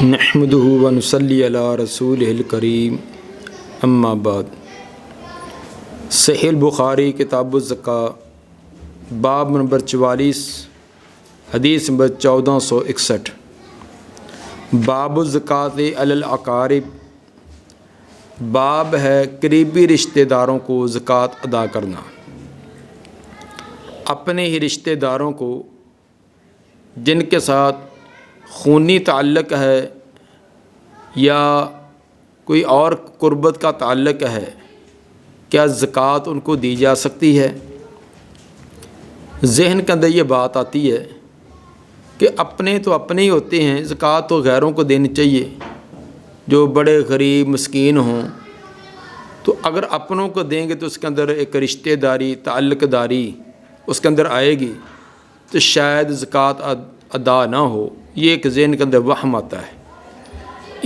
نحمده ونصلی علی رسولہ الکریم اما بعد۔ صحیح البخاری کتاب الزکاة باب نمبر 44 حدیث نمبر 1461۔ باب الزکاۃ علی الاقارب، باب ہے قریبی رشتہ داروں کو زکوٰۃ ادا کرنا۔ اپنے ہی رشتہ داروں کو جن کے ساتھ خونی تعلق ہے یا کوئی اور قربت کا تعلق ہے، کیا زکوٰۃ ان کو دی جا سکتی ہے؟ ذہن کے اندر یہ بات آتی ہے کہ اپنے تو اپنے ہی ہوتے ہیں، زکوٰۃ تو غیروں کو دینی چاہیے جو بڑے غریب مسکین ہوں۔ تو اگر اپنوں کو دیں گے تو اس کے اندر ایک رشتہ داری، تعلق داری اس کے اندر آئے گی، تو شاید زکوٰۃ ادا نہ ہو۔ یہ ایک ذہن کے اندر وہم آتا ہے۔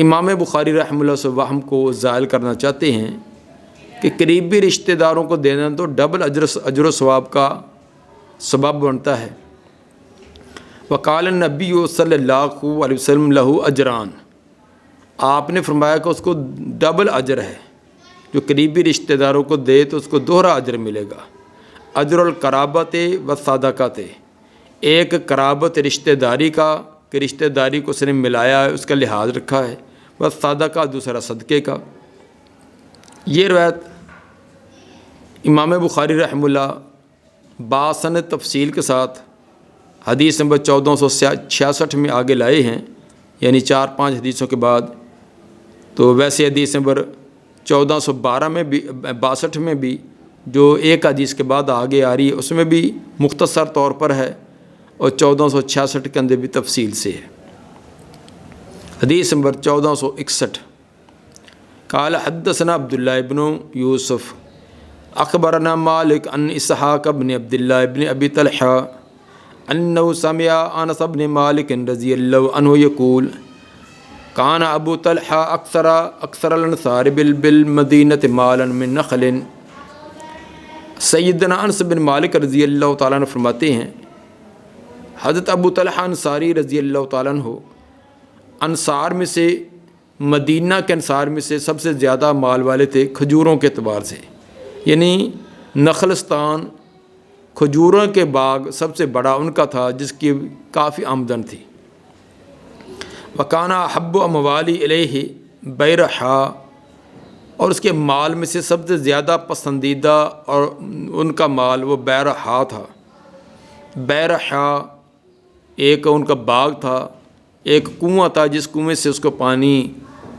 امام بخاری رحمہ اللہ سے وہم کو زائل کرنا چاہتے ہیں کہ قریبی رشتہ داروں کو دینا تو ڈبل اجر و ثواب کا سبب بنتا ہے۔ وقال النبی صلی اللہ علیہ وسلم لہ اجران، آپ نے فرمایا کہ اس کو ڈبل اجر ہے۔ جو قریبی رشتہ داروں کو دے تو اس کو دوہرا اجر ملے گا۔ اجر القرابت و صدقات، ایک قرابت رشتہ داری کا کہ رشتہ داری کو اس نے ملایا ہے، اس کا لحاظ رکھا ہے، بس صدقہ دوسرا صدقے کا۔ یہ روایت امام بخاری رحمہ اللہ باسند تفصیل کے ساتھ حدیث نمبر 1466 میں آگے لائے ہیں، یعنی 4-5 حدیثوں کے بعد۔ تو ویسے حدیث نمبر 1412 میں بھی 62 میں بھی جو ایک حدیث کے بعد آگے آ رہی ہے اس میں بھی مختصر طور پر ہے، اور 1466 کے اندر بھی تفصیل سے ہے۔ حدیث نمبر 1461، قال حدثنا عبداللہ ابن یوسف اخبرنا مالک عن اسحاق بن عبداللہ ابن ابی طلحہ انہ سمع انس بن مالک رضی اللہ عنہ یقول کان ابو طلحہ اکثر الانصار بالمدینۃ مالا من نخل۔ سیدنا انس بن مالک رضی اللہ تعالیٰ عنہ فرماتے ہیں، حضرت ابو طلحہ انصاری رضی اللہ تعالیٰ عنہ انصار میں سے، مدینہ کے انصار میں سے سب سے زیادہ مال والے تھے کھجوروں کے اعتبار سے، یعنی نخلستان کھجوروں کے باغ سب سے بڑا ان کا تھا جس کی کافی آمدن تھی۔ وکانا احب اموالی الیہ بیرحا، اور اس کے مال میں سے سب سے زیادہ پسندیدہ اور ان کا مال وہ بیرحا تھا۔ بیرحا ایک ان کا باغ تھا، ایک کنواں تھا جس کنویں سے اس کو پانی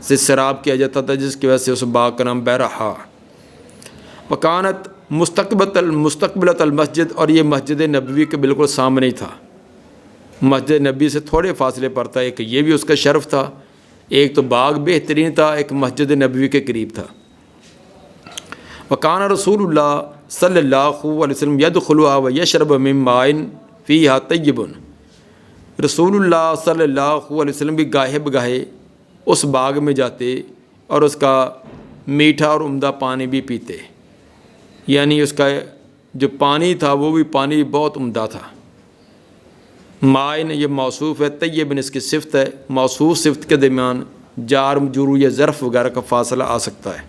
سے سیراب کیا جاتا تھا، جس کی وجہ سے اس باغ کا نام بیرحا۔ وکانت مستقبلۃ المسجد، اور یہ مسجد نبوی کے بالکل سامنے ہی تھا، مسجد نبی سے تھوڑے فاصلے پر تھا۔ ایک یہ بھی اس کا شرف تھا، ایک تو باغ بہترین تھا، ایک مسجد نبوی کے قریب تھا۔ وکان رسول اللہ صلی اللہ علیہ وسلم یدخلها ویشرب من ماء فیہا طیب، رسول اللہ صلی اللہ علیہ وسلم بھی گاہے بگاہے اس باغ میں جاتے اور اس کا میٹھا اور عمدہ پانی بھی پیتے، یعنی اس کا جو پانی تھا وہ بھی پانی بہت عمدہ تھا۔ مائن یہ موصوف ہے، طیب اس کی صفت ہے، موصوف صفت کے درمیان جار مجرور یا ظرف وغیرہ کا فاصلہ آ سکتا ہے۔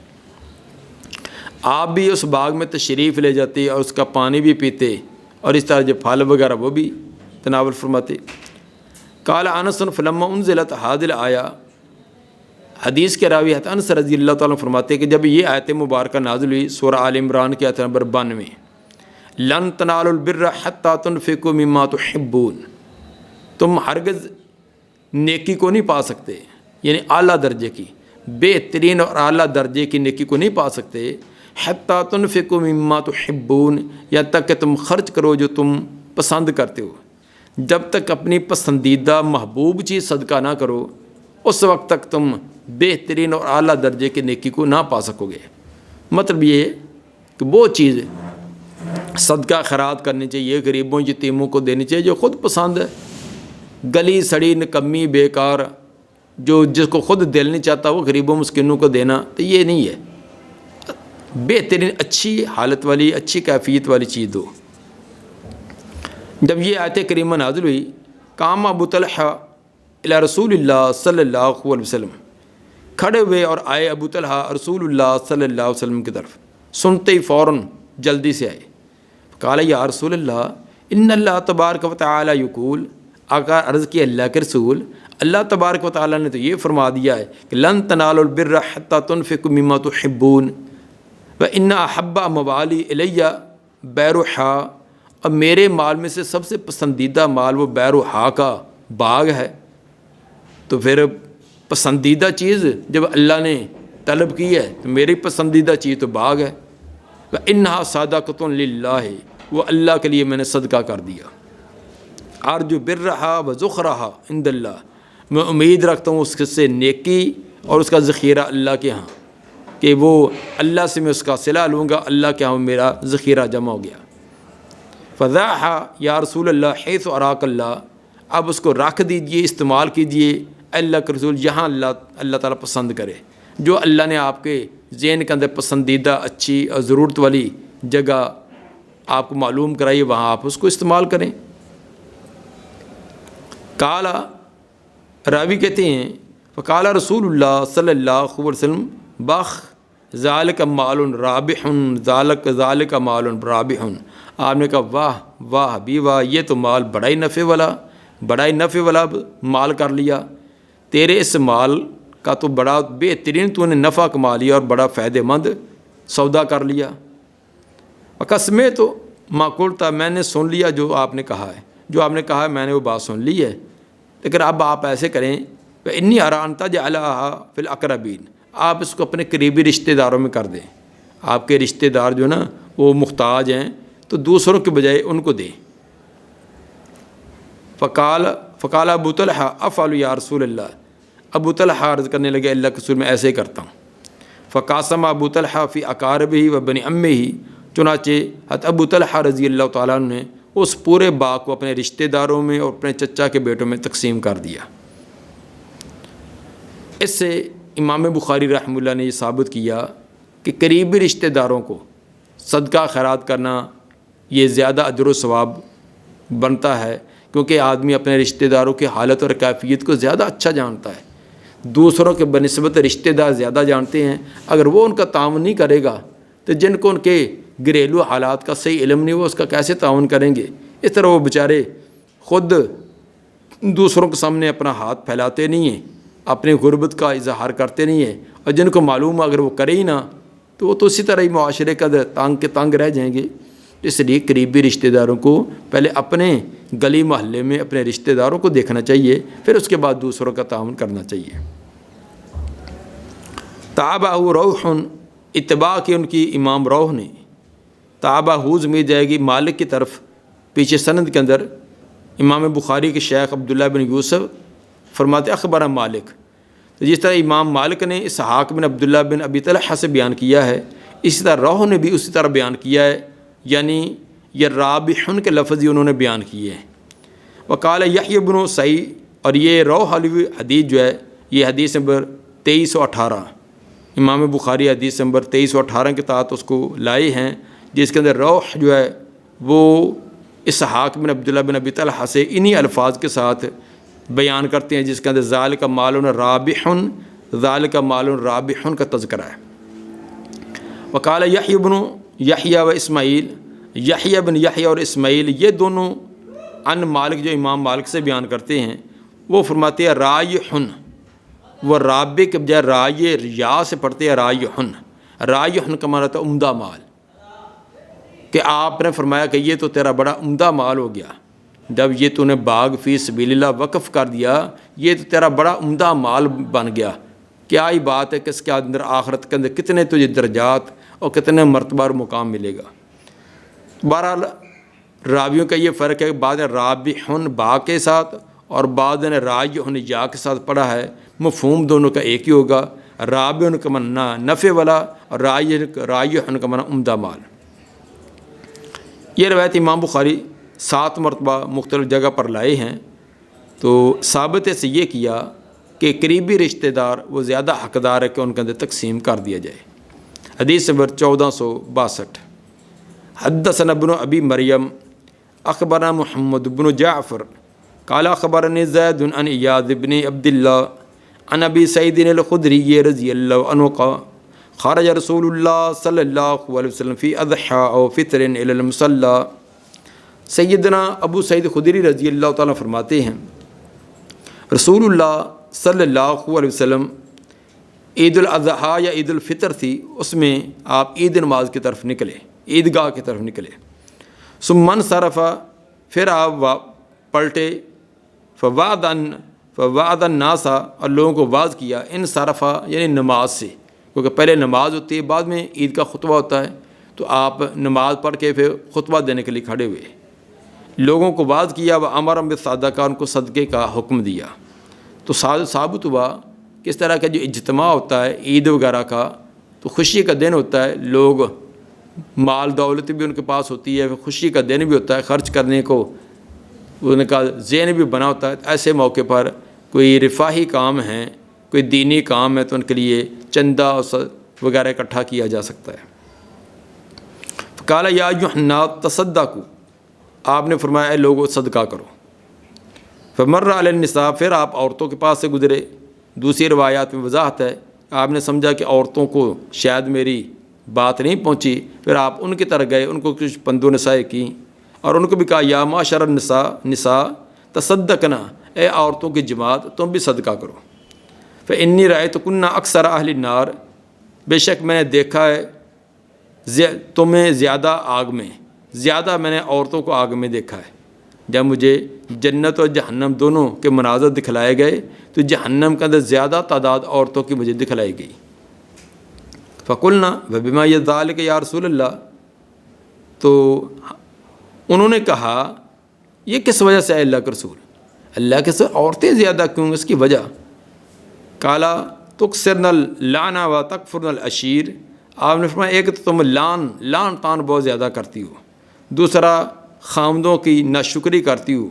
آپ بھی اس باغ میں تشریف لے جاتے اور اس کا پانی بھی پیتے، اور اس طرح جو پھل وغیرہ وہ بھی تناول فرماتے۔ قال انس فلما انزلت هذه الآیہ، حدیث کے راوی حضرت انس رضی اللہ تعالیٰ فرماتے کہ جب یہ آیت مبارکہ نازل ہوئی سورہ آل عمران کی آیت نمبر 92، لن تنالوا البر حتى تنفقوا مما تحبون، تم ہرگز نیکی کو نہیں پا سکتے، یعنی اعلیٰ درجے کی، بہترین اور اعلیٰ درجے کی نیکی کو نہیں پا سکتے، حتیٰ تنفقوا مما تحبون، یہاں تک کہ تم خرچ کرو جو تم پسند کرتے ہو۔ جب تک اپنی پسندیدہ محبوب چیز صدقہ نہ کرو اس وقت تک تم بہترین اور اعلیٰ درجے کی نیکی کو نہ پا سکو گے۔ مطلب یہ ہے کہ وہ چیز صدقہ خیرات کرنی چاہیے، غریبوں یتیموں کو دینی چاہیے جو خود پسند ہے۔ گلی سڑی نکمی بیکار جو جس کو خود دل نہیں چاہتا وہ غریبوں مسکینوں کو دینا، تو یہ نہیں ہے۔ بہترین اچھی حالت والی، اچھی کیفیت والی چیز دو۔ جب یہ آیت کریمہ نازل ہوئی، کام ابو طلحہ الی رسول اللہ صلی اللہ علیہ وسلم، کھڑے ہوئے اور آئے ابو طلحہ رسول اللہ صلی اللہ علیہ وسلم کی طرف، سنتے ہی فوراً جلدی سے آئے۔ قال یا رسول اللہ ان اللہ تبارک و تعالی یقول، آقا عرض کی اللہ کے رسول، اللہ تبارک و تعالیٰ نے تو یہ فرما دیا ہے کہ لن تنالوا البر حتی تنفقوا مما تحبون وان احب اموالی الی بیرحا، اور میرے مال میں سے سب سے پسندیدہ مال وہ بیرحا کا باغ ہے۔ تو پھر پسندیدہ چیز جب اللہ نے طلب کی ہے تو میری پسندیدہ چیز تو باغ ہے۔ وانھا صدقۃ للہ، وہ اللہ کے لیے میں نے صدقہ کر دیا۔ ارجو برھا وذخرھا عند اللہ، میں امید رکھتا ہوں اس سے نیکی اور اس کا ذخیرہ اللہ کے ہاں، کہ وہ اللہ سے میں اس کا صلہ لوں گا، اللہ کے ہاں میرا ذخیرہ جمع ہو گیا۔ فضاحا یا رسول اللہ حیث اراک اللہ، اب اس کو رکھ دیجئے، استعمال کیجئے اللہ کے رسول جہاں اللہ تعالیٰ پسند کرے، جو اللہ نے آپ کے ذہن کے اندر پسندیدہ اچھی اور ضرورت والی جگہ آپ کو معلوم کرائیے، وہاں آپ اس کو استعمال کریں۔ قالا، راوی کہتے ہیں فقال رسول اللہ صلی اللہ علیہ وسلم بخ ذالک مال رابح، ذالک مال رابح، آپ نے کہا واہ واہ بھی واہ، یہ تو مال بڑا ہی نفع والا مال کر لیا، تیرے اس مال کا تو بڑا بہترین تو نے نفع کما لیا اور بڑا فائدہ مند سودا کر لیا۔ قسمیں تو معقول تھا، میں نے سن لیا جو آپ نے کہا ہے، جو آپ نے کہا ہے میں نے وہ بات سن لی ہے، لیکن اب آپ ایسے کریں انی اران تجعلھا فی الاقربین، آپ اس کو اپنے قریبی رشتہ داروں میں کر دیں، آپ کے رشتہ دار جو نا وہ محتاج ہیں تو دوسروں کے بجائے ان کو دیں۔ فقال ابو طلحہ افعل یا رسول اللہ، ابو طلحہ عرض کرنے لگے اللہ کے رسول میں ایسے ہی کرتا ہوں۔ فقاسم ابو طلحہ فی اقاربہ و بنی عمہ، چنانچہ حضرت ابو طلحہ رضی اللہ تعالیٰ عنہ نے اس پورے باغ کو اپنے رشتہ داروں میں اور اپنے چچا کے بیٹوں میں تقسیم کر دیا۔ اس سے امام بخاری رحمہ اللہ نے یہ ثابت کیا کہ قریبی رشتہ داروں کو صدقہ خیرات کرنا یہ زیادہ اجر و ثواب بنتا ہے، کیونکہ آدمی اپنے رشتہ داروں کی حالت اور کیفیت کو زیادہ اچھا جانتا ہے، دوسروں کے بنسبت رشتہ دار زیادہ جانتے ہیں۔ اگر وہ ان کا تعاون نہیں کرے گا تو جن کو ان کے گھریلو حالات کا صحیح علم نہیں، وہ اس کا کیسے تعاون کریں گے؟ اس طرح وہ بیچارے خود دوسروں کے سامنے اپنا ہاتھ پھیلاتے نہیں ہیں، اپنی غربت کا اظہار کرتے نہیں ہیں، اور جن کو معلوم اگر وہ کرے ہی نہ تو وہ تو اسی طرح ہی معاشرے کا تنگ کے تنگ رہ جائیں گے۔ اس لیے قریبی رشتہ داروں کو پہلے اپنے گلی محلے میں اپنے رشتہ داروں کو دیکھنا چاہیے، پھر اس کے بعد دوسروں کا تعاون کرنا چاہیے۔ تابعہ روح، اتباع کی ان کی امام روح نے، تابعہ ضمیر جائے گی مالک کی طرف، پیچھے سند کے اندر امام بخاری کے شیخ عبداللہ بن یوسف فرماتے اخبرہ مالک، تو جس طرح امام مالک نے اسحاق بن عبداللہ بن ابی طلحہ سے بیان کیا ہے، اسی طرح روح نے بھی اسی طرح بیان کیا ہے، یعنی یہ رابحن کے لفظ ہی انہوں نے بیان کیے ہیں۔ وقال یحییٰ بن سعید، اور یہ روح علی حدیث جو ہے یہ حدیث نمبر 2318، امام بخاری حدیث نمبر 2318 کے تحت اس کو لائے ہیں، جس کے اندر روح جو ہے وہ اسحاق بن عبداللہ بن ابی طلحہ سے انہی الفاظ کے ساتھ بیان کرتے ہیں، جس کے اندر ذالک مال رابحن، ذالک مال رابحن کا تذکرہ ہے۔ وقال یحییٰ بن یحییٰ و اسماعیل، یحییٰ بن یحییٰ اور اسماعیل یہ دونوں ان مالک جو امام مالک سے بیان کرتے ہیں، وہ فرماتے ہیں رایحن، وہ رابع کے بجائے رائے یا سے پڑھتے ہیں رایحن، رایحن کا معنی تھا عمدہ مال، کہ آپ نے فرمایا کہ یہ تو تیرا بڑا عمدہ مال ہو گیا، جب یہ تو نے باغ فی سبیل اللہ وقف کر دیا، یہ تو تیرا بڑا عمدہ مال بن گیا۔ کیا ہی بات ہے کہ اس کے اندر آخرت کے اندر کتنے تجھے درجات اور کتنے مرتبہ اور مقام ملے گا۔ بہرحال راویوں کا یہ فرق ہے کہ بعض نے رابحن با کے ساتھ اور بعض نے رایحن یا کے ساتھ پڑھا ہے، مفہوم دونوں کا ایک ہی ہوگا، رابحن کا معنی نفع والا اور رایحن کا معنی عمدہ مال۔ یہ روایت امام بخاری 7 مرتبہ مختلف جگہ پر لائے ہیں، تو ثابت سے یہ کیا کہ قریبی رشتہ دار وہ زیادہ حقدار ہے کہ ان کے اندر تقسیم کر دیا جائے۔ حدیث نمبر 1462، حدثنا ابن ابی مریم اخبرنا محمد بن جعفر قال خبرني زید عن ایاض بن عبد اللہ عن ابی سعید الخدری رضی اللہ عنہ قال خرج رسول اللہ صلی اللہ علیہ وسلم فی اضحى او فطر الى المصلی۔ سیدنا ابو سعید خدری رضی اللہ تعالیٰ فرماتے ہیں رسول اللہ صلی اللہ علیہ وسلم عید الاضحیٰ یا عید الفطر تھی، اس میں آپ عید نماز کی طرف نکلے، عیدگاہ کی طرف نکلے۔ ثم انصرف، پھر آپ پلٹے، فوعظ الناس، اور لوگوں کو واعظ کیا، انصرف یعنی نماز سے، کیونکہ پہلے نماز ہوتی ہے بعد میں عید کا خطبہ ہوتا ہے، تو آپ نماز پڑھ کے پھر خطبہ دینے کے لیے کھڑے ہوئے، لوگوں کو واعظ کیا، وامر بالصدقہ، ان کو صدقے کا حکم دیا۔ تو ثابت ہوا کس طرح کا جو اجتماع ہوتا ہے عید وغیرہ کا، تو خوشی کا دن ہوتا ہے، لوگ مال دولت بھی ان کے پاس ہوتی ہے، خوشی کا دن بھی ہوتا ہے، خرچ کرنے کو ان کا ذہن بھی بنا ہوتا ہے۔ ایسے موقع پر کوئی رفاہی کام ہے، کوئی دینی کام ہے، تو ان کے لیے چندہ وغیرہ اکٹھا کیا جا سکتا ہے۔ قال یا ایھا الناس تصدقوا، آپ نے فرمایا اے لوگو صدقہ کرو۔ فمر علی النساء، پھر آپ عورتوں کے پاس سے گزرے۔ دوسری روایات میں وضاحت ہے، آپ نے سمجھا کہ عورتوں کو شاید میری بات نہیں پہنچی، پھر آپ ان کی طرح گئے، ان کو کچھ پند و نصیحت کی، اور ان کو بھی کہا یا معاشر النساء تصدقنا، اے عورتوں کی جماعت تم بھی صدقہ کرو۔ فانی رأیتکن اکثر اہل النار، بے شک میں نے دیکھا ہے تمہیں زیادہ آگ میں، زیادہ میں نے عورتوں کو آگ میں دیکھا ہے۔ جب مجھے جنت اور جہنم دونوں کے مناظر دکھلائے گئے تو جہنم کے اندر زیادہ تعداد عورتوں کی مجھے دکھلائی گئی۔ فقلنا وبما ذلک یا رسول اللہ، تو انہوں نے کہا یہ کس وجہ سے ہے اللہ کے رسول، اللہ کے رسول عورتیں زیادہ کیوں، اس کی وجہ؟ قالا تکثرن اللعن و تکفرن العشیر، آپ نے فرمایا ایک تو تم لان تان بہت زیادہ کرتی ہو، دوسرا خامدوں کی ناشکری کرتی ہو۔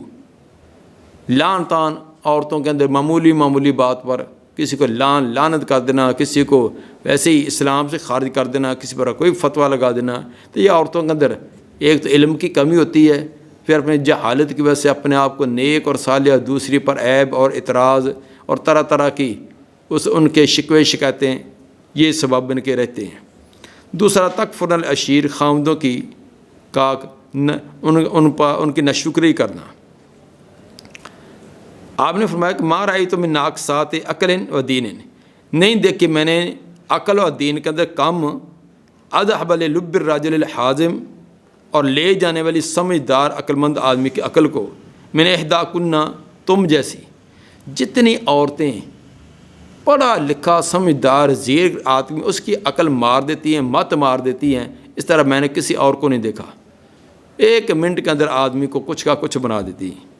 لان تان عورتوں کے اندر معمولی بات پر کسی کو لعنت کر دینا، کسی کو ویسے ہی اسلام سے خارج کر دینا، کسی پر کوئی فتویٰ لگا دینا، تو یہ عورتوں کے اندر ایک تو علم کی کمی ہوتی ہے، پھر اپنے جہالت کی وجہ سے اپنے آپ کو نیک اور صالح، دوسری پر عیب اور اعتراض اور طرح طرح کی ان کے شکوے شکایتیں، یہ سبب بن کے رہتے ہیں۔ دوسرا تکفرن العشیر، خامدوں کی ان کی ناشکری کرنا۔ آپ نے فرمایا کہ ما رأیت من ناقصات عقل و دین، نہیں دیکھی میں نے عقل و دین کے اندر کم، اذهب للب الرجل الحازم، اور لے جانے والی سمجھدار عقل مند آدمی کی عقل کو، من احداکن، تم جیسی جتنی عورتیں پڑھا لکھا سمجھدار زیر آدمی اس کی عقل مار دیتی ہیں، مت مار دیتی ہیں، اس طرح میں نے کسی اور کو نہیں دیکھا۔ ایک منٹ کے اندر آدمی کو کچھ کا کچھ بنا دیتی ہیں۔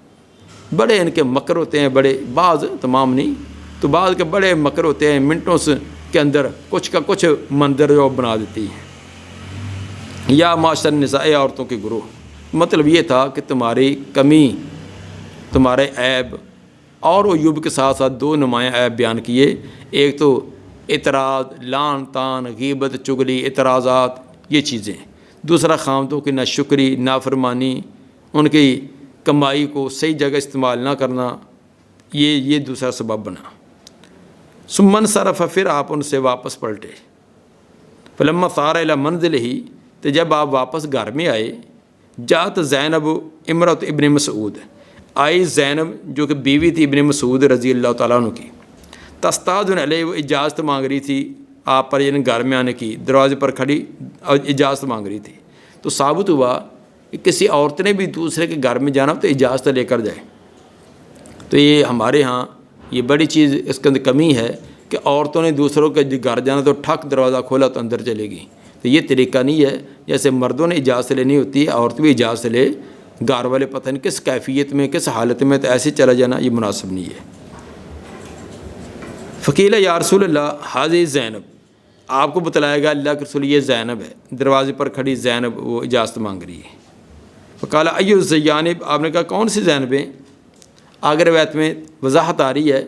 بڑے ان کے مکر ہوتے ہیں، بڑے، بعض تمام نہیں تو بعض کے بڑے مکر ہوتے ہیں، منٹوں کے اندر کچھ کا کچھ منظر جو بنا دیتی ہیں۔ یا معاشر النساء، عورتوں کے گروہ، مطلب یہ تھا کہ تمہاری کمی، تمہارے عیب، اور عیوب کے ساتھ ساتھ دو نمایاں عیب بیان کیے، ایک تو اعتراض، لعن طعن، غیبت، چغلی، اعتراضات، یہ چیزیں، دوسرا خامدوں کی ناشکری، نافرمانی، ان کی کمائی کو صحیح جگہ استعمال نہ کرنا، یہ دوسرا سبب بنا۔ ثم انصرف، پھر آپ ان سے واپس پلٹے۔ فلما صار الی منزلہ، تو جب آپ واپس گھر میں آئے، جات زینب امرۃ ابن مسعود، آئی زینب جو کہ بیوی تھی ابن مسعود رضی اللہ تعالیٰ عنہ کی، تستاذن علیہ، وہ اجازت مانگ رہی تھی آپ پر، یعنی گھر میں آنے کی، دروازے پر کھڑی اجازت مانگ رہی تھی۔ تو ثابت ہوا کہ کسی عورت نے بھی دوسرے کے گھر میں جانا تو اجازت لے کر جائے۔ تو یہ ہمارے ہاں یہ بڑی چیز اس کے اندر کمی ہے کہ عورتوں نے دوسروں کے گھر جانا تو ٹھک دروازہ کھولا تو اندر چلے گی، تو یہ طریقہ نہیں ہے۔ جیسے مردوں نے اجازت لینی ہوتی ہے، عورت بھی اجازت لے، گھر والے پتہ نہیں کس کیفیت میں، کس حالت میں، تو ایسے چلا جانا یہ مناسب نہیں ہے۔ فقیل یا رسول اللہ حاضی زینب، آپ کو بتلایا گا اللہ کے رسول یہ زینب ہے، دروازے پر کھڑی زینب وہ اجازت مانگ رہی ہے۔ فقال ایو الزینب، آپ نے کہا کون سی زینبیں؟ آگے روایت میں وضاحت آ رہی ہے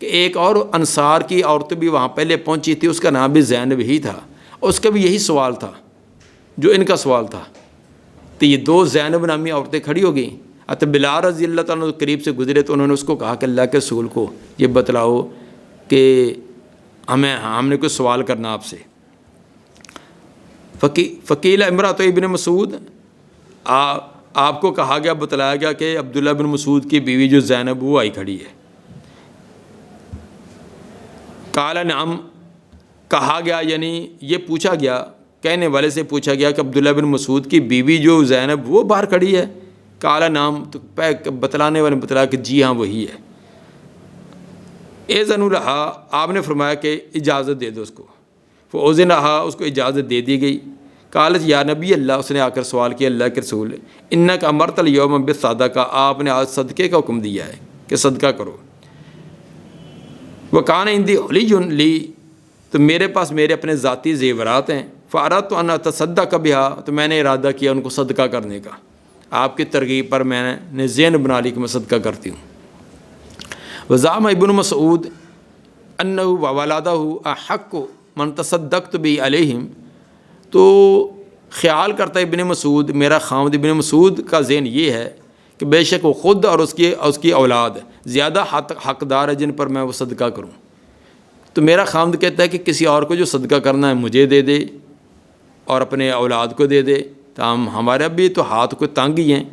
کہ ایک اور انصار کی عورت بھی وہاں پہلے پہنچی تھی، اس کا نام بھی زینب ہی تھا، اس کا بھی یہی سوال تھا جو ان کا سوال تھا۔ تو یہ دو زینب نامی عورتیں کھڑی ہو گئیں۔ تو بلال رضی اللہ تعالیٰ قریب سے گزرے تو انہوں نے اس کو کہا کہ اللہ کے رسول کو یہ بتلاؤ کہ ہم نے کوئی سوال کرنا آپ سے۔ فقیل امرأۃ ابن مسعود، آپ کو کہا گیا، بتلایا گیا کہ عبداللہ بن مسعود کی بیوی جو زینب وہ آئی کھڑی ہے۔ قال نعم، کہا گیا یعنی یہ پوچھا گیا، کہنے والے سے پوچھا گیا کہ عبداللہ بن مسعود کی بیوی جو زینب وہ باہر کھڑی ہے؟ قال نعم، تو بتلانے والے نے بتلایا کہ جی ہاں وہی ہے۔ اذن لہا، آپ نے فرمایا کہ اجازت دے دو اس کو۔ فاذن لہا، اس کو اجازت دے دی گئی۔ قالت یا نبی اللہ، اس نے آ کر سوال کیا اللہ کے رسول، انک امرت الیوم بالصدقہ، آپ نے آج صدقے کا حکم دیا ہے کہ صدقہ کرو۔ وکان عندی حلی لی، تو میرے پاس میرے اپنے ذاتی زیورات ہیں، فاردت ان اتصدق بہا، تو میں نے ارادہ کیا ان کو صدقہ کرنے کا، آپ کی ترغیب پر میں نے ذہن بنا لی کہ میں صدقہ کرتی ہوں۔ وزعم ابن مسعود انہ وولدہ احق من تصدقت بہ علیہم، تو خیال کرتا ہے ابن مسعود، میرا خامد ابن مسعود کا ذہن یہ ہے کہ بے شک وہ خود اور اس کی اولاد زیادہ حقدار ہے جن پر میں وہ صدقہ کروں۔ تو میرا خامد کہتا ہے کہ کسی اور کو جو صدقہ کرنا ہے مجھے دے دے اور اپنے اولاد کو دے دے، تو ہمارے اب بھی تو ہاتھ کوئی تنگ ہی ہیں،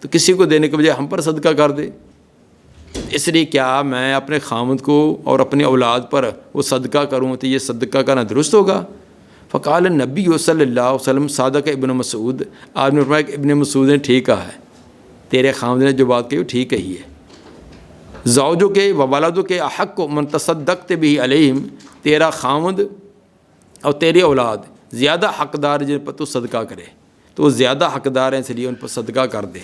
تو کسی کو دینے کے بجائے ہم پر صدقہ کر دے۔ اس لیے کیا میں اپنے خامد کو اور اپنی اولاد پر وہ صدقہ کروں تو یہ صدقہ کرنا درست ہوگا؟ فقال النبی صلی اللہ علیہ وسلم صادق ابن مسعود، آپ نے فرمایا کہ ابن مسعود نے ٹھیک کہا ہے، تیرے خامد نے جو بات کہی وہ ٹھیک کہی ہے۔ زوجوں کے و والدوں کے احق من تصدقت بہ علیہم، تیرا خامد اور تیری اولاد زیادہ حقدار جن پر تو صدقہ کرے، تو وہ زیادہ حقدار ہیں، اس لیے ان پر صدقہ کر دے۔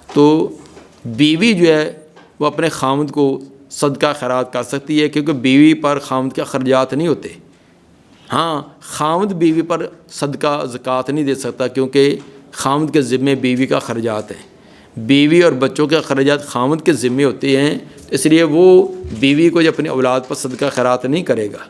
تو بیوی جو ہے وہ اپنے خامد کو صدقہ خیرات کر سکتی ہے، کیونکہ بیوی پر خامد کے اخراجات نہیں ہوتے۔ ہاں، خامد بیوی پر صدقہ زکوٰۃ نہیں دے سکتا، کیونکہ خامد کے ذمے بیوی کا اخراجات ہیں، بیوی اور بچوں کے اخراجات خامد کے ذمے ہوتے ہیں، اس لیے وہ بیوی کو جو اپنی اولاد پر صدقہ خیرات نہیں کرے گا۔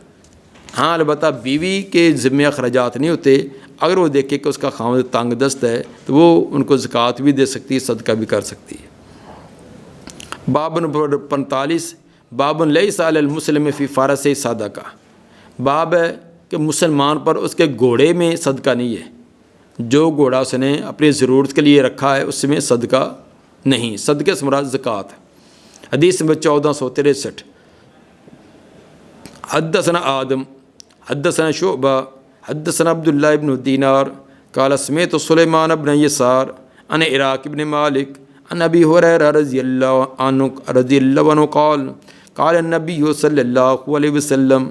ہاں البتہ بیوی کے ذمے اخراجات نہیں ہوتے، اگر وہ دیکھے کہ اس کا خامد تنگ دست ہے تو وہ ان کو زکوٰۃ بھی دے سکتی ہے، صدقہ بھی کر سکتی ہے۔ باب نمبر 45، باب لیس علی المسلم فی فرس صدقہ، باب ہے کہ مسلمان پر اس کے گھوڑے میں صدقہ نہیں ہے، جو گھوڑا اس نے اپنی ضرورت کے لیے رکھا ہے اس میں صدقہ نہیں، صدقے سے مراد زکوٰۃ۔ حدیث نمبر 1463، حدثنا آدم حدثنا شعبہ حدثنا عبداللہ ابن دینار قال سمعت سلیمان بن یسار عن عراق بن مالک عن ابی ہریرہ رضی اللہ عنہ قال قال النبی صلی اللہ علیہ وسلم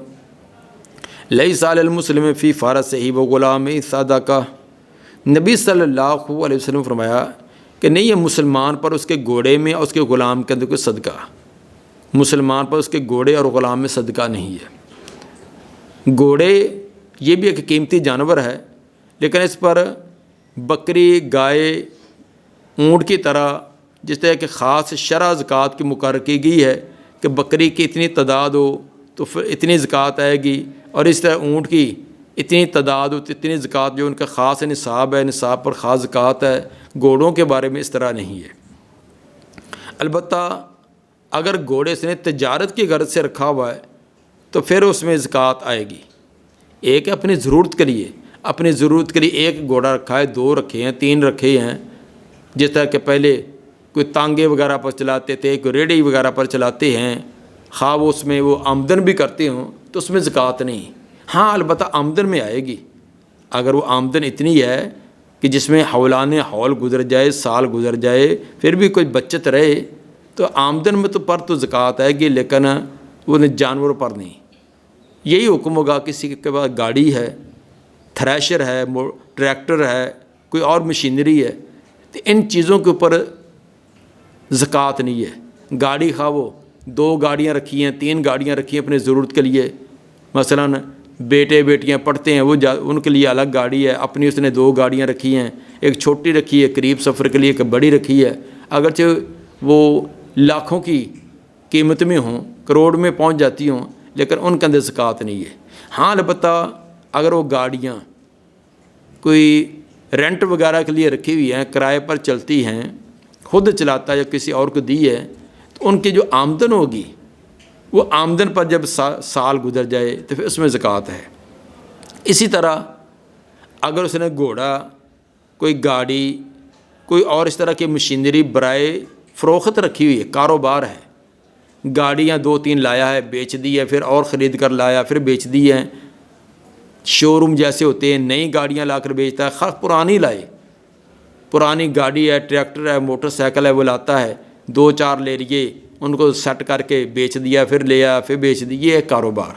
لیس علی المسلم فی فرسہ وغلامہ صدقہ، نبی صلی اللہ علیہ وسلم فرمایا کہ نہیں ہے مسلمان پر اس کے گھوڑے میں اور اس کے غلام کے اندر کوئی صدقہ، مسلمان پر اس کے گھوڑے اور غلام میں صدقہ نہیں ہے۔ گھوڑے یہ بھی ایک قیمتی جانور ہے، لیکن اس پر بکری، گائے، اونٹ کی طرح جس طرح کہ خاص شرع زکوٰۃ کی مقرر کی گئی ہے کہ بکری کی اتنی تعداد ہو تو پھر اتنی زکوٰۃ آئے گی، اور اس طرح اونٹ کی اتنی تعداد ہو تو اتنی زکوٰۃ، جو ان کا خاص نصاب ہے، نصاب پر خاص زکوٰۃ ہے۔ گھوڑوں کے بارے میں اس طرح نہیں ہے۔ البتہ اگر گھوڑے سے نے تجارت کی غرض سے رکھا ہوا ہے تو پھر اس میں زکوٰۃ آئے گی۔ ایک اپنی ضرورت کے لیے، اپنی ضرورت کے لیے ایک گھوڑا رکھا ہے، 2 رکھے ہیں، 3 رکھے ہیں، جس طرح کہ پہلے کوئی تانگے وغیرہ پر چلاتے تھے، کوئی ریڑھی وغیرہ پر چلاتے ہیں، خواہ وہ اس میں وہ آمدن بھی کرتے ہوں تو اس میں زکوٰۃ نہیں۔ ہاں البتہ آمدن میں آئے گی، اگر وہ آمدن اتنی ہے کہ جس میں حولان حول گزر جائے، سال گزر جائے، پھر بھی کوئی بچت رہے تو آمدن میں تو زکوٰۃ آئے گی، لیکن وہ جانوروں پر نہیں۔ یہی حکم ہوگا کسی کے پاس گاڑی ہے، تھریشر ہے، ٹریکٹر ہے، کوئی اور مشینری ہے، تو ان چیزوں کے اوپر زکوٰۃ نہیں ہے۔ گاڑی خواہ وہ 2 گاڑیاں رکھی ہیں، 3 گاڑیاں رکھی ہیں اپنے ضرورت کے لیے، مثلاً بیٹے بیٹیاں پڑھتے ہیں، وہ ان کے لیے الگ گاڑی ہے، اپنی اس نے 2 گاڑیاں رکھی ہیں، ایک چھوٹی رکھی ہے قریب سفر کے لیے، ایک بڑی رکھی ہے، اگرچہ وہ لاکھوں کی قیمت میں ہوں، کروڑ میں پہنچ جاتی ہوں، لیکن ان کے اندر زکوٰۃ نہیں ہے۔ ہاں البتہ اگر وہ گاڑیاں کوئی رینٹ وغیرہ کے لیے رکھی ہوئی ہیں، کرائے پر چلتی ہیں، خود چلاتا ہے یا کسی اور کو دی ہے تو ان کی جو آمدن ہوگی وہ آمدن پر جب سال گزر جائے تو پھر اس میں زکوٰۃ ہے۔ اسی طرح اگر اس نے گھوڑا، کوئی گاڑی، کوئی اور اس طرح کی مشینری برائے فروخت رکھی ہوئی ہے، کاروبار ہے، گاڑیاں 2-3 لایا ہے، بیچ دی ہے، پھر اور خرید کر لایا، پھر بیچ دی ہیں، شو روم جیسے ہوتے ہیں، نئی گاڑیاں لا کر بیچتا ہے، خاص پرانی لائے، پرانی گاڑی ہے، ٹریکٹر ہے، موٹر سائیکل ہے، وہ لاتا ہے، 2-4 لے لیے، ان کو سیٹ کر کے بیچ دیا، پھر لیا، پھر بیچ دی، یہ ہے کاروبار۔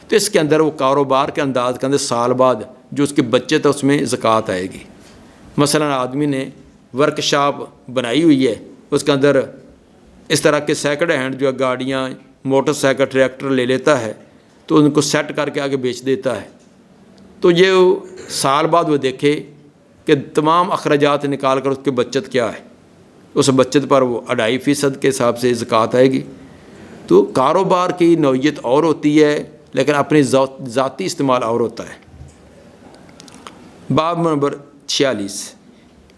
تو اس کے اندر وہ کاروبار کے انداز کے اندر سال بعد جو اس کی بچت ہے اس میں زکوٰۃ آئے گی۔ مثلا آدمی نے ورک شاپ بنائی ہوئی ہے، اس کے اندر اس طرح کے سیکنڈ ہینڈ جو گاڑیاں، موٹر سائیکل، ٹریکٹر لے لیتا ہے تو ان کو سیٹ کر کے آگے بیچ دیتا ہے، تو یہ سال بعد وہ دیکھے کہ تمام اخراجات نکال کر اس کی بچت کیا ہے، اس بچت پر وہ 2.5% کے حساب سے زکوٰۃ آئے گی۔ تو کاروبار کی نوعیت اور ہوتی ہے لیکن اپنی ذاتی استعمال اور ہوتا ہے۔ باب نمبر 46،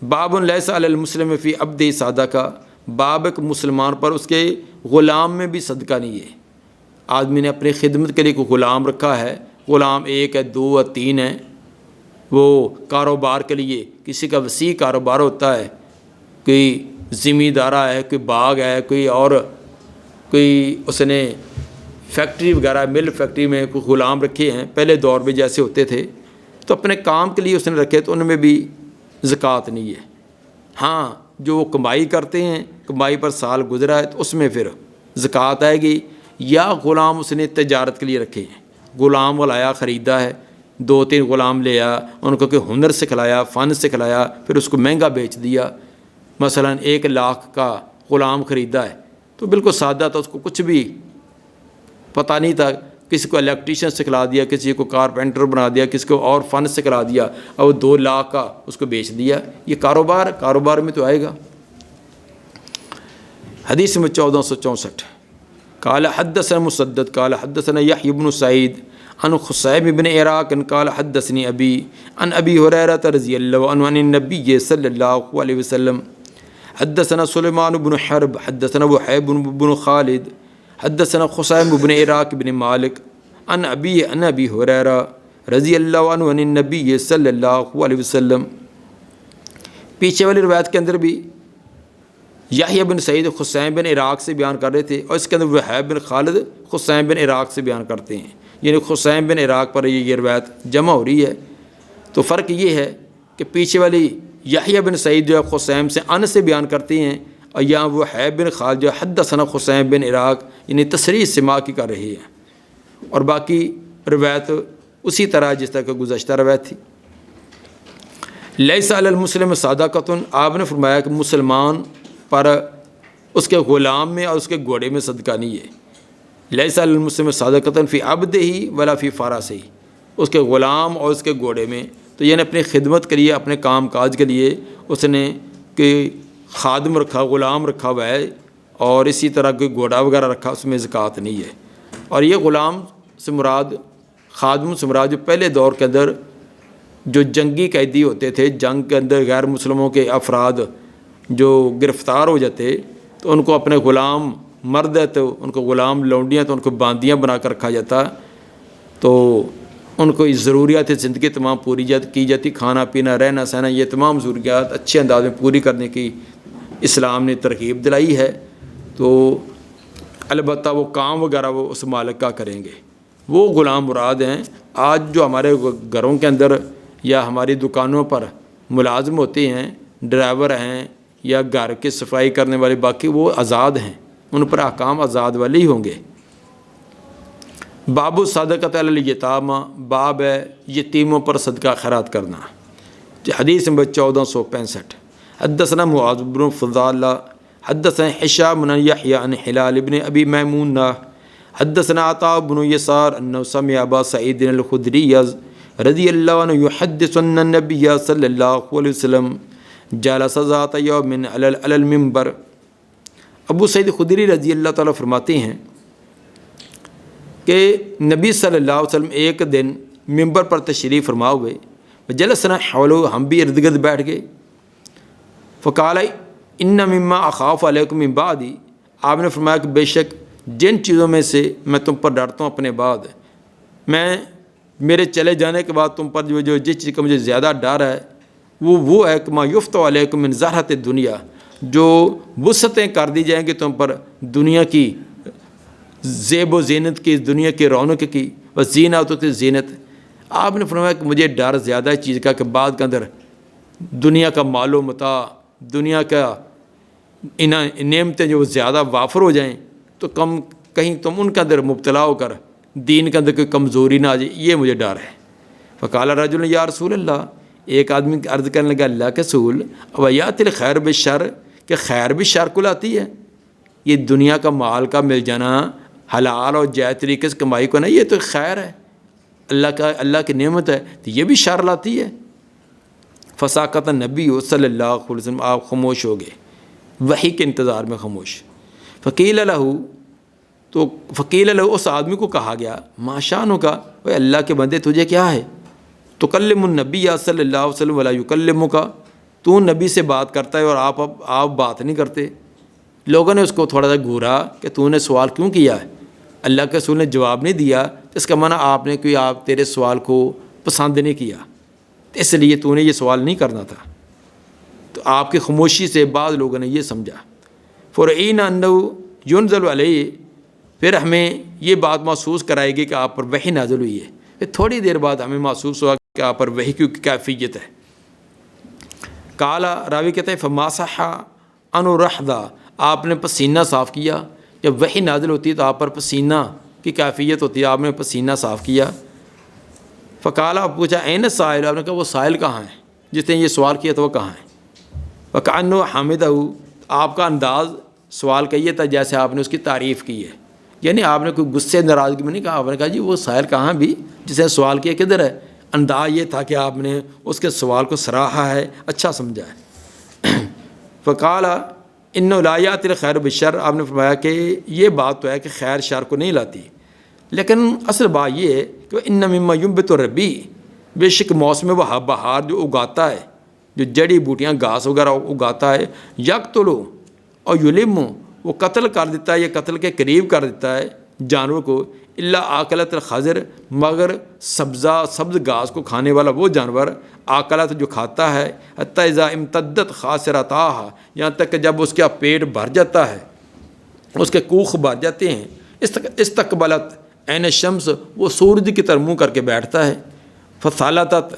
باب لیس علی المسلم فی عبد صدقہ، باب ایک مسلمان پر اس کے غلام میں بھی صدقہ نہیں ہے۔ آدمی نے اپنی خدمت کے لیے کوئی غلام رکھا ہے، غلام 1 ہے، 2 ہے، 3 ہے، وہ کاروبار کے لیے، کسی کا وسیع کاروبار ہوتا ہے، کوئی زمیندارہ ہے، کوئی باغ ہے، کوئی اور کوئی اس نے فیکٹری وغیرہ، مل فیکٹری میں کوئی غلام رکھے ہیں، پہلے دور میں جیسے ہوتے تھے، تو اپنے کام کے لیے اس نے رکھے تو ان میں بھی زکوٰۃ نہیں ہے۔ ہاں جو وہ کمائی کرتے ہیں، کمائی پر سال گزرا ہے تو اس میں پھر زکوٰۃ آئے گی۔ یا غلام اس نے تجارت کے لیے رکھے ہیں، غلام وہ لایا، خریدا ہے، 2-3 غلام لیا، ان کو کوئی ہنر سکھلایا، فن سکھلایا، پھر اس کو مہنگا بیچ دیا۔ مثلا 1 لاکھ کا غلام خریدا ہے تو بالکل سادہ تھا، اس کو کچھ بھی پتہ نہیں تھا، کسی کو الیکٹریشین سکھلا دیا، کسی کو کارپینٹر بنا دیا، کسی کو اور فن سکھلا دیا، اور 2 لاکھ کا اس کو بیچ دیا۔ یہ کاروبار میں تو آئے گا۔ حدیث میں 1464، قال حدثنا مسدد قال حدثنا یحیی بن سعید عن خصیب بن عراق قال حدثني ابی عن ابی ہریرہ رضی اللہ عنہ عن النبی صلی اللہ علیہ وسلم حدثنا سلیمان بن حرب حدثنا وحیب بن خالد حدثنا خصیب بن عراق بن مالک عن ابی ہریرہ رضی اللہ عنہ عن النبی صلی اللہ علیہ وسلم۔ پیچھے والی روایت کے اندر بھی یحییٰ بن سعید خصیم بن عراق سے بیان کر رہے تھے، اور اس کے اندر وحیب بن خالد خصیم بن عراق سے بیان کرتے ہیں، یعنی خصیم بن عراق پر یہ روایت جمع ہو رہی ہے۔ تو فرق یہ ہے کہ پیچھے والی یحییٰ بن سعید جو ہے خصیم سے ان سے بیان کرتے ہیں، اور یہاں وحیب بن خالد جو حدثنا خصیم بن عراق یعنی تصریح سما کی کر رہے ہیں، اور باقی روایت اسی طرح جس طرح کہ گزشتہ روایت تھی۔ لیس علی المسلم صدقۃ، آپ نے فرمایا کہ مسلمان پر اس کے غلام میں اور اس کے گھوڑے میں صدقہ نہیں ہے۔ لیس علی المسلم صدقۃ فی عبدہ ولا فی فرسہ، اس کے غلام اور اس کے گھوڑے میں، تو یعنی اپنی خدمت کے لیے، اپنے کام کاج کے لیے اس نے کوئی خادم رکھا، غلام رکھا ہوا ہے، اور اسی طرح کوئی گھوڑا وغیرہ رکھا، اس میں زکوٰۃ نہیں ہے۔ اور یہ غلام سے مراد، خادم سے مراد جو پہلے دور کے اندر جو جنگی قیدی ہوتے تھے، جنگ کے اندر غیر مسلموں کے افراد جو گرفتار ہو جاتے تو ان کو اپنے غلام، مرد ہے تو ان کو غلام، لونڈیاں تو ان کو باندیاں بنا کر رکھا جاتا، تو ان کو ضروریات زندگی تمام پوری کی جاتی، کھانا پینا، رہنا سہنا، یہ تمام ضروریات اچھے انداز میں پوری کرنے کی اسلام نے ترغیب دلائی ہے۔ تو البتہ وہ کام وغیرہ وہ اس مالک کا کریں گے، وہ غلام مراد ہیں۔ آج جو ہمارے گھروں کے اندر یا ہماری دکانوں پر ملازم ہوتے ہیں، ڈرائیور ہیں یا گھر کی صفائی کرنے والے، باقی وہ آزاد ہیں، ان پر احکام آزاد والے ہی ہوں گے۔ باب الصدقۃ علی الیتامى، باب ہے یتیموں پر صدقہ خیرات کرنا۔ حدیث نمبر 1465، حدثنا معاذ بن فضالہ حدثنا ہشام بن یحییٰ عن ہلال بن ابی میمونہ حدثنا عطاء بن یسار انہ سمع ابا سعید الخدری رضی اللہ عنہ یحدث ان النبی صلی اللہ علیہ وسلم جلس ذات یوم علی المنبر۔ ابو سعید خدری رضی اللہ تعالیٰ فرماتے ہیں کہ نبی صلی اللہ علیہ وسلم ایک دن منبر پر تشریف فرما ہوئے، جلسنا حولہ، ہم بھی ارد گرد بیٹھ گئے، فقال، ان مما اخاف علیکم من بعدی، آپ نے فرمایا کہ بے شک جن چیزوں میں سے میں تم پر ڈرتا ہوں اپنے بعد، میں میرے چلے جانے کے بعد تم پر جو جس چیز کا مجھے زیادہ ڈر ہے وہ ہے کہ ما یفتح علیکم من زہرۃ الدنیا، جو وسعتیں کر دی جائیں گی تم پر دنیا کی زیب و زینت کی، دنیا کی رونق کی، وزینت کی زینت۔ آپ نے فرمایا کہ مجھے ڈر زیادہ ہے چیز کا کہ بعد کے اندر دنیا کا مال و متاع، دنیا کا نعمتیں جو زیادہ وافر ہو جائیں تو کہیں تم ان کے اندر مبتلا ہو کر دین کے اندر کوئی کمزوری نہ آ جائے، یہ مجھے ڈر ہے۔ فقال رجل یا رسول اللہ، ایک آدمی عرض کرنے لگا اللہ کے رسول، ویات الخیر بالشر، کہ خیر بھی شر کو لاتی ہے؟ یہ دنیا کا مال کا مل جانا حلال اور جائز طریقے سے کمائی کو نہیں، یہ تو خیر ہے، اللہ کی نعمت ہے، تو یہ بھی شر لاتی ہے؟ فساکت نبی صلی اللہ علیہ وسلم، آپ خاموش ہو گئے، وحی کے انتظار میں خاموش۔ فقیل لہو، تو فقیل لہو، اس آدمی کو کہا گیا، ما شانک کا، اے اللہ کے بندے تجھے کیا ہے؟ تکلم النبی صلی اللہ علیہ وسلم ولا یکلمک، تو نبی سے بات کرتا ہے اور آپ بات نہیں کرتے۔ لوگوں نے اس کو تھوڑا سا گھورا کہ تو نے سوال کیوں کیا ہے؟ اللہ کے رسول نے جواب نہیں دیا، اس کا معنی آپ نے کوئی آپ تیرے سوال کو پسند نہیں کیا، اس لیے تو نے یہ سوال نہیں کرنا تھا۔ تو آپ کی خاموشی سے بعض لوگوں نے یہ سمجھا، فرعینا انہ ینزل علیہ، پھر ہمیں یہ بات محسوس کرائے گی کہ آپ پر وحی نازل ہوئی ہے، پھر تھوڑی دیر بعد ہمیں محسوس ہوا کہ آپ پر وحی کی کیفیت ہے۔ کالا، راوی کہتے ہیں فما صح ان رحدہ، آپ نے پسینہ صاف کیا، جب وحی نازل ہوتی ہے تو آپ پر پسینہ کی کیفیت ہوتی ہے، آپ نے پسینہ صاف کیا۔ فقالا، پوچھا این السائل، آپ نے کہا وہ سائل کہاں ہے جس نے یہ سوال کیا، تو وہ کہاں ہے؟ وکأنہ حمدہ، آپ کا انداز سوال کا یہ تھا جیسے آپ نے اس کی تعریف کی ہے، یعنی آپ نے کوئی غصے ناراضگی میں نہیں کہا، آپ نے کہا جی وہ سائل کہاں بھی جس نے سوال کیا کدھر ہے؟ انداز یہ تھا کہ آپ نے اس کے سوال کو سراہا ہے، اچھا سمجھا ہے۔ فقال انہ لا یأتی الخیر بالشر، آپ نے فرمایا کہ یہ بات تو ہے کہ خیر شر کو نہیں لاتی، لیکن اصل بات یہ ہے کہ ان مما ینبت الربیع، بے شک موسم بہار جو اگاتا ہے، جو جڑی بوٹیاں گھاس وغیرہ اگاتا ہے، یقتلو اور یلم، وہ قتل کر دیتا ہے یا قتل کے قریب کر دیتا ہے جانور کو، الا آکلت الخضر، مگر سبز گھاس کو کھانے والا وہ جانور، آکلت جو کھاتا ہے، حتی اذا امتدت خاصرتاہا، یہاں تک کہ جب اس کا پیٹ بھر جاتا ہے، اس کے کوکھ بھر جاتے ہیں، استقبلت عین الشمس، وہ سورج کی طرف منہ کر کے بیٹھتا ہے، فثالتت،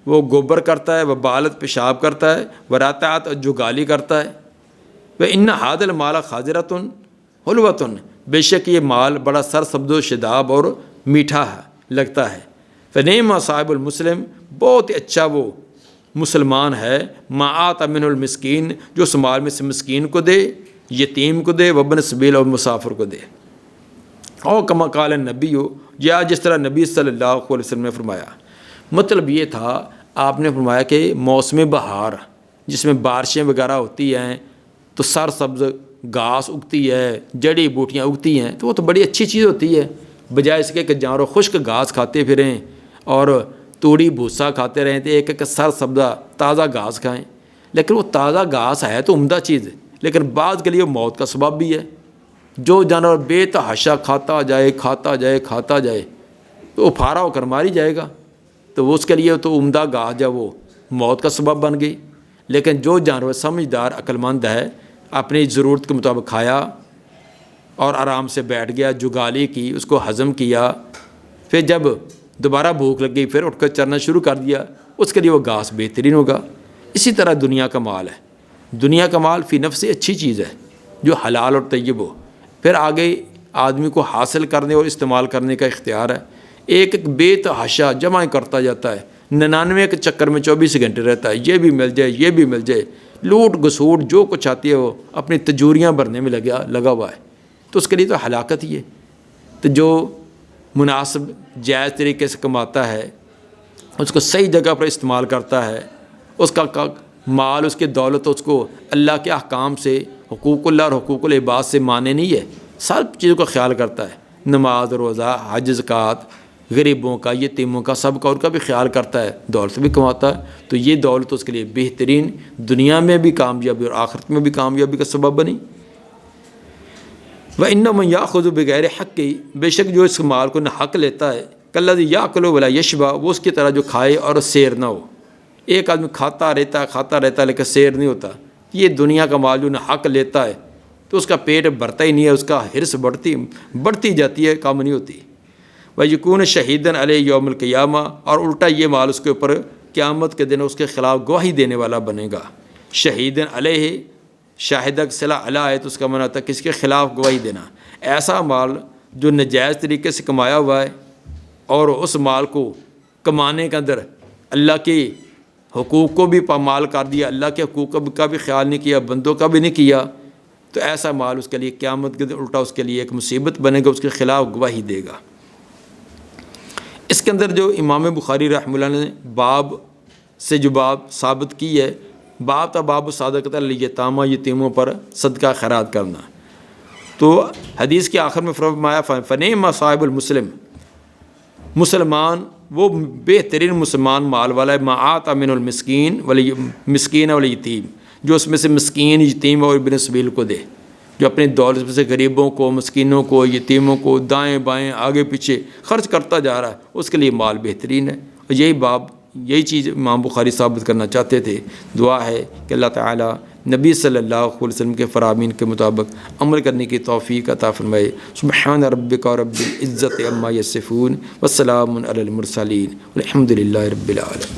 وہ گوبر کرتا ہے، وہ بالت پیشاب کرتا ہے، وراتعت، جو گالی کرتا ہے، وَإِنَّ هَذَا الْمَالَ خَاضِرَةٌ حُلْوَةٌ، بے شک یہ مال بڑا سرسبز و شداب اور میٹھا لگتا ہے، فَنِعْمَ صاحب المسلم، بہت ہی اچھا وہ مسلمان ہے، مَا آتَى مِنْهُ الْمِسْكِينَ، جو اس مال میں سے مسکین کو دے، یتیم کو دے، وابن السبیل اور مسافر کو دے، اور کما قال النبی، یا جس طرح نبی صلی اللہ علیہ وسلم نے فرمایا۔ مطلب یہ تھا، آپ نے فرمایا کہ موسم بہار جس میں بارشیں وغیرہ ہوتی ہیں تو سرسبز گھاس اگتی ہے، جڑی بوٹیاں اگتی ہیں، تو وہ تو بڑی اچھی چیز ہوتی ہے، بجائے اس کے کہ جانور خشک گھاس کھاتے پھریں اور توڑی بھوسا کھاتے رہیں، تو ایک سرسبز تازہ گھاس کھائیں۔ لیکن وہ تازہ گھاس ہے تو عمدہ چیز ہے، لیکن بعض کے لیے موت کا سبب بھی ہے۔ جو جانور بے تحاشا کھاتا جائے تو وہ پھارا ہو کر ماری جائے گا، تو وہ اس کے لیے تو عمدہ گھاس جب وہ موت کا سبب بن گئی۔ لیکن جو جانور سمجھدار عقل مند ہے، اپنی ضرورت کے مطابق کھایا اور آرام سے بیٹھ گیا، جگالی کی، اس کو ہضم کیا، پھر جب دوبارہ بھوک لگ گئی پھر اٹھ کر چرنا شروع کر دیا، اس کے لیے وہ گھاس بہترین ہوگا۔ اسی طرح دنیا کا مال ہے، دنیا کا مال فی نفس اچھی چیز ہے جو حلال اور طیب ہو، پھر آگے آدمی کو حاصل کرنے اور استعمال کرنے کا اختیار ہے۔ ایک بے تحاشا جمع کرتا جاتا ہے، 99 کے چکر میں 24 گھنٹے رہتا ہے، یہ بھی مل جائے یہ بھی مل جائے، لوٹ گسوٹ جو کچھ آتی ہے وہ اپنی تجوریاں بھرنے میں لگا ہوا ہے، تو اس کے لیے تو ہلاکت ہی ہے۔ تو جو مناسب جائز طریقے سے کماتا ہے، اس کو صحیح جگہ پر استعمال کرتا ہے، اس کا مال، اس کی دولت، اس کو اللہ کے احکام سے، حقوق اللہ اور حقوق العباد سے مانے نہیں ہے، سب چیزوں کا خیال کرتا ہے، نماز، روزہ، حج، زکوٰۃ، غریبوں کا، یتیموں کا، سب کا، ان کا بھی خیال کرتا ہے، دولت بھی کماتا ہے، تو یہ دولت اس کے لیے بہترین دنیا میں بھی کامیابی اور آخرت میں بھی کامیابی کا سبب بنی۔ وَإِنَّ مَن يَأْخُذُ بِغَيْرِ حَقِّهِ، بے شک جو اس مال کو نہ حق لیتا ہے، كَالَّذِي يَأْكُلُ وَلَا يَشْبَعُ، وہ اس کی طرح جو کھائے اور سیر نہ ہو۔ ایک آدمی کھاتا رہتا ہے لیکن سیر نہیں ہوتا، یہ دنیا کا مال جو نہ حق لیتا ہے تو اس کا پیٹ بھرتا ہی نہیں ہے، اس کا حرص بڑھتی جاتی ہے، کم نہیں ہوتی۔ وَيَكُونُ شَهِيدًا عَلَيْهِ يَوْمَ الْقِيَامَةِ، اور الٹا یہ مال اس کے اوپر قیامت کے دن اس کے خلاف گواہی دینے والا بنے گا۔ شہیدن علیہ، شاہدہ صلہ علیہ ہے تو اس کا معنی تھا کس کے خلاف گواہی دینا۔ ایسا مال جو ناجائز طریقے سے کمایا ہوا ہے اور اس مال کو کمانے کے اندر اللہ کے حقوق کو بھی پامال کر دیا، اللہ کے حقوق کا بھی خیال نہیں کیا، بندوں کا بھی نہیں کیا، تو ایسا مال اس کے لیے قیامت کے دن الٹا اس کے لیے ایک مصیبت بنے گا، اس کے خلاف گواہی دے گا۔ اس کے اندر جو امام بخاری رحمہ اللہ نے باب سے جو باب ثابت کی ہے، باب تھا باب صدقۃ الیتامى، یتیموں پر صدقہ خیرات کرنا، تو حدیث کے آخر میں فرمایا فنعم صاحب المسلم، مسلمان وہ بہترین مسلمان مال والا ہے، ما آتا من المسکین مسکین والیتیم، جو اس میں سے مسکین، یتیم اور ابن سبیل کو دے، جو اپنی دولت میں سے غریبوں کو، مسکینوں کو، یتیموں کو دائیں بائیں آگے پیچھے خرچ کرتا جا رہا ہے، اس کے لیے مال بہترین ہے۔ اور یہی باب، یہی چیز امام بخاری ثابت کرنا چاہتے تھے۔ دعا ہے کہ اللہ تعالیٰ نبی صلی اللہ علیہ وسلم کے فرامین کے مطابق عمل کرنے کی توفیق عطا فرمائے۔ سبحان ربک رب العزت عما یصفون، والسلام علی المرسلین، والحمد للہ رب العالمین۔